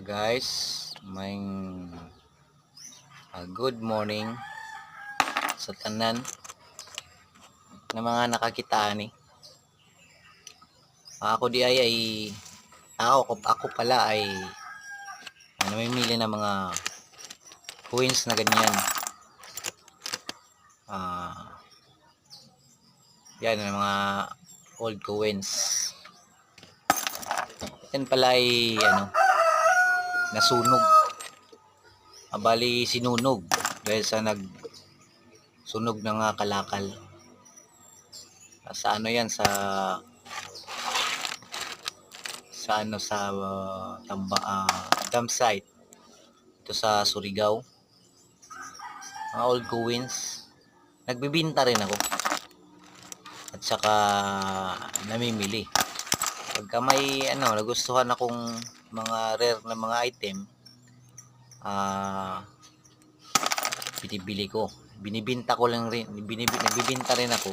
Guys, may good morning sa tanan na mga nakakita ni. Ako di ay ako pala ay namimili ng mga coins na ganyan. Yan ang mga old coins. Yan pala ay nasunog. Bali sinunog dahil sa nagsunog ng kalakal. Sa ano yan sa dam site ito sa Surigao. Mga old coins. Nagbibinta rin ako. At saka namimili. Pagka may nagustuhan akong mga rare na mga item, binibili ko. Binibinta ko lang rin, nagbibinta rin ako.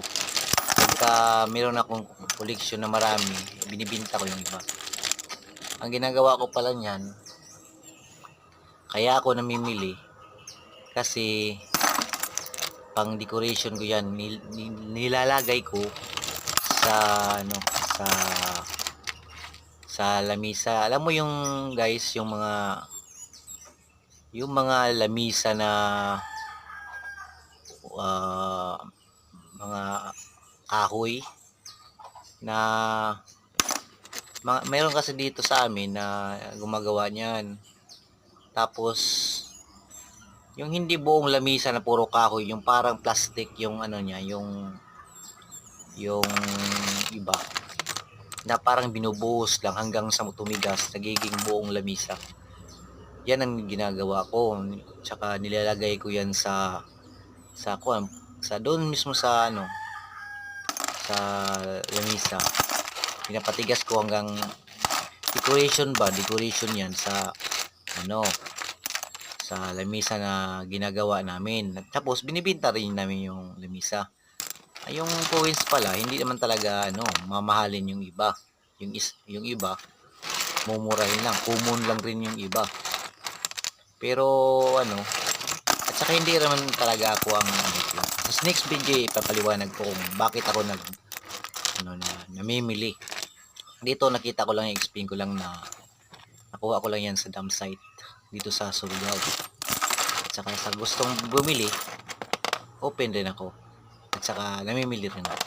Pagka meron akong collection na marami, binibinta ko yung iba. Ang ginagawa ko pala niyan, kaya ako namimili kasi pang decoration ko yan, nilalagay ko sa lamisa. Alam mo yung guys, yung mga lamisa na mga kahoy na mayroon kasi dito sa amin na gumagawa niyan. Tapos yung hindi buong lamisa na puro kahoy, yung parang plastic yung niya, yung iba na parang binubuhos lang hanggang sa tumigas, nagiging buong lamisa. Yan ang ginagawa ko. Tsaka nilalagay ko yan sa doon mismo sa lamisa. Pinapatigas ko hanggang decoration yan sa lamisa na ginagawa namin. Tapos binibenta rin namin yung lamisa. Yung coins pala, hindi naman talaga mamahalin yung iba. Yung iba, mumurahin lang, common lang rin yung iba. Pero at saka hindi naman talaga ako ang sa next video ipapaliwanag ko kung bakit ako namimili. Dito nakita ko lang, explain ko lang na nakuha ko lang yan sa dam site dito sa Surigao. At saka sa gustong bumili, open rin ako. At saka namimili rin ako.